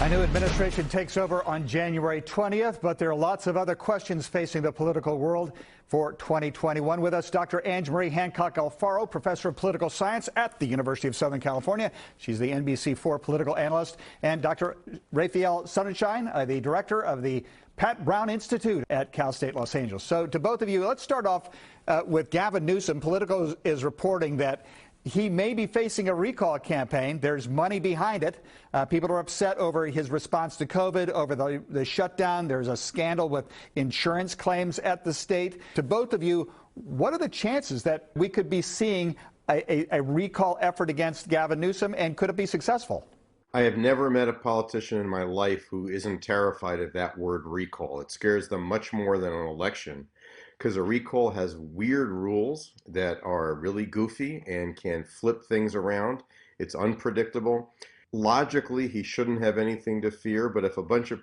A new administration takes over on January 20th, but there are lots of other questions facing the political world for 2021. With us, Dr. Ange-Marie Hancock Alfaro, professor of political science at the University of Southern California. She's the NBC4 political analyst. And Dr. Raphael Sonenshein, the director of the Pat Brown Institute at Cal State Los Angeles. So to both of you, let's start off with Gavin Newsom. Politico is reporting that he may be facing a recall campaign. There's money behind it. People are upset over his response to COVID, over the shutdown. There's a scandal with insurance claims at the state. To both of you, what are the chances that we could be seeing a recall effort against Gavin Newsom, and could it be successful? I have never met a politician in my life who isn't terrified of that word recall. It scares them much more than an election, because a recall has weird rules that are really goofy and can flip things around. It's unpredictable. Logically, he shouldn't have anything to fear, but if a bunch of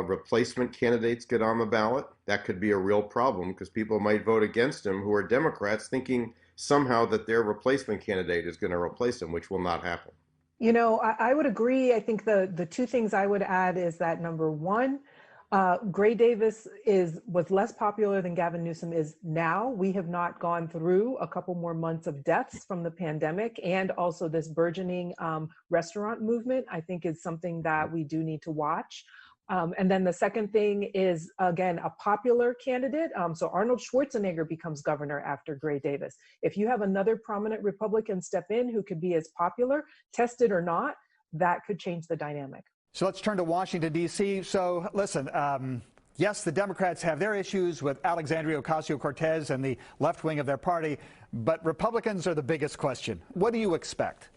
replacement candidates get on the ballot, that could be a real problem, because people might vote against him who are Democrats, thinking somehow that their replacement candidate is going to replace him, which will not happen. You know, I would agree. I think the two things I would add is that, number one, Gray Davis was less popular than Gavin Newsom is now. We have not gone through a couple more months of deaths from the pandemic, and also this burgeoning restaurant movement, I think, is something that we do need to watch. And then the second thing is, again, a popular candidate. So Arnold Schwarzenegger becomes governor after Gray Davis. If you have another prominent Republican step in who could be as popular, tested or not, that could change the dynamic. So let's turn to Washington, D.C. So listen, yes, the Democrats have their issues with Alexandria Ocasio-Cortez and the left wing of their party, but Republicans are the biggest question. What do you expect?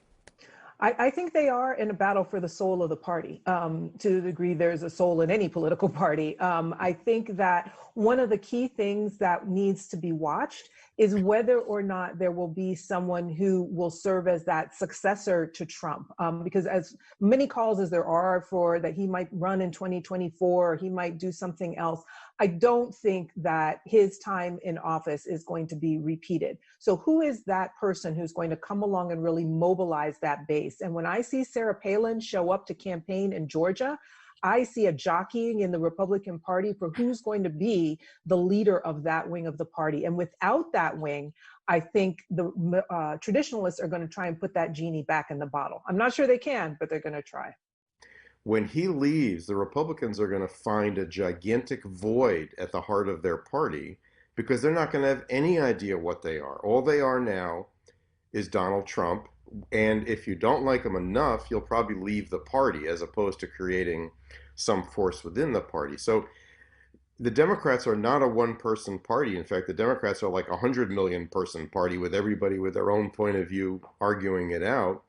I think they are in a battle for the soul of the party. To the degree there's a soul in any political party. I think that one of the key things that needs to be watched is whether or not there will be someone who will serve as that successor to Trump. Because as many calls as there are for that he might run in 2024, or he might do something else, I don't think that his time in office is going to be repeated. So who is that person who's going to come along and really mobilize that base? And when I see Sarah Palin show up to campaign in Georgia, I see a jockeying in the Republican Party for who's going to be the leader of that wing of the party. And without that wing, I think the traditionalists are going to try and put that genie back in the bottle. I'm not sure they can, but they're going to try. When he leaves, the Republicans are going to find a gigantic void at the heart of their party, because they're not going to have any idea what they are. All they are now is Donald Trump. And if you don't like him enough, you'll probably leave the party, as opposed to creating some force within the party. So the Democrats are not a one-person party. In fact, the Democrats are like a 100 million person party, with everybody with their own point of view arguing it out.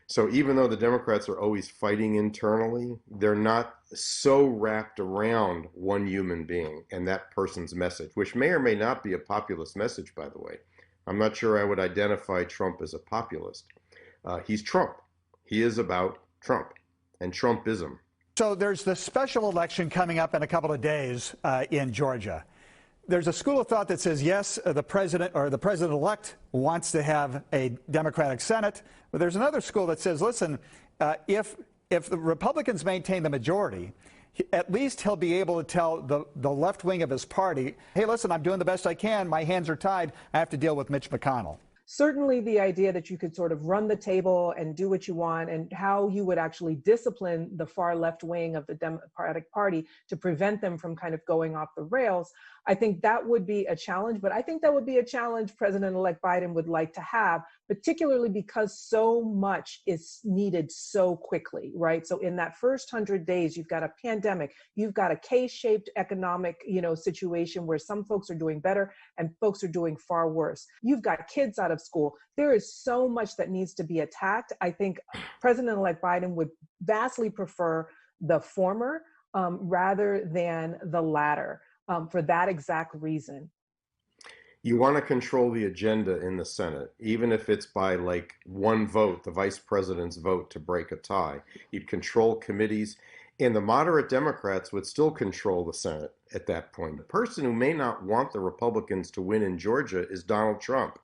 So even though the Democrats are always fighting internally, they're not so wrapped around one human being and that person's message, which may or may not be a populist message, by the way. I'm not sure I would identify Trump as a populist. He's Trump. He is about Trump and Trumpism. So there's the special election coming up in a couple of days in Georgia. There's a school of thought that says, yes, the president or the president-elect wants to have a Democratic Senate. But there's another school that says, listen, if the Republicans maintain the majority, at least he'll be able to tell the left wing of his party, hey, listen, I'm doing the best I can. My hands are tied. I have to deal with Mitch McConnell. Certainly the idea that you could sort of run the table and do what you want, and how you would actually discipline the far left wing of the Democratic Party to prevent them from kind of going off the rails, I think that would be a challenge. But I think that would be a challenge President-elect Biden would like to have, particularly because so much is needed so quickly, right? So in that first 100 days, you've got a pandemic, you've got a K-shaped economic, situation where some folks are doing better and folks are doing far worse. You've got kids out of school. There is so much that needs to be attacked. I think President-elect Biden would vastly prefer the former rather than the latter for that exact reason. You want to control the agenda in the Senate, even if it's by like one vote, the vice president's vote to break a tie. You'd control committees, and the moderate Democrats would still control the Senate at that point. The person who may not want the Republicans to win in Georgia is Donald Trump,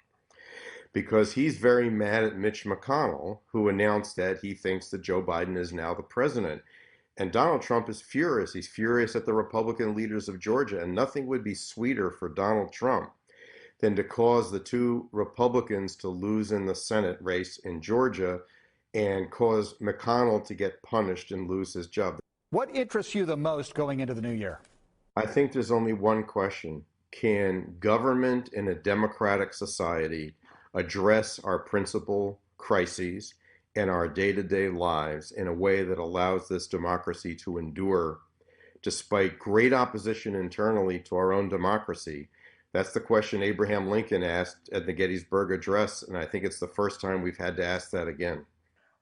because he's very mad at Mitch McConnell, who announced that he thinks that Joe Biden is now the president. And Donald Trump is furious. He's furious at the Republican leaders of Georgia. And nothing would be sweeter for Donald Trump than to cause the two Republicans to lose in the Senate race in Georgia and cause McConnell to get punished and lose his job. What interests you the most going into the new year? I think there's only one question. Can government in a democratic society address our principal crises in our day-to-day lives in a way that allows this democracy to endure despite great opposition internally to our own democracy? That's the question Abraham Lincoln asked at the Gettysburg Address, and I think it's the first time we've had to ask that again.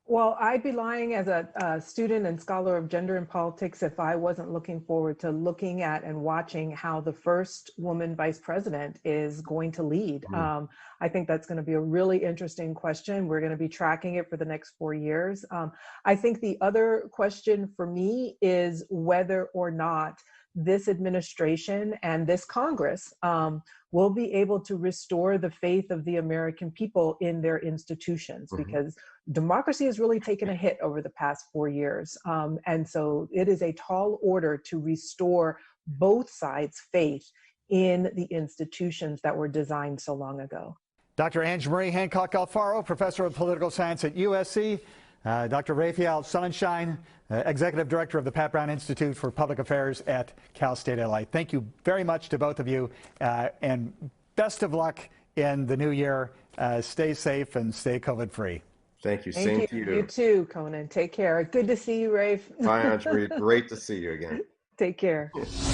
Well, I'd be lying as a student and scholar of gender and politics if I wasn't looking forward to looking at and watching how the first woman vice president is going to lead. I think that's going to be a really interesting question. We're going to be tracking it for the next 4 years. I think the other question for me is whether or not this administration and this Congress will be able to restore the faith of the American people in their institutions, because democracy has really taken a hit over the past 4 years. And so it is a tall order to restore both sides' faith in the institutions that were designed so long ago. Dr. Ange-Marie Hancock Alfaro, professor of political science at USC. Dr. Raphael Sonenshein, Executive Director of the Pat Brown Institute for Public Affairs at Cal State LA. Thank you very much to both of you, and best of luck in the new year. Stay safe and stay COVID-free. Thank you. Thank Same you. to you. You too, Conan. Take care. Good to see you, Rafe. Bye, Ange-Marie. Great to see you again. Take care.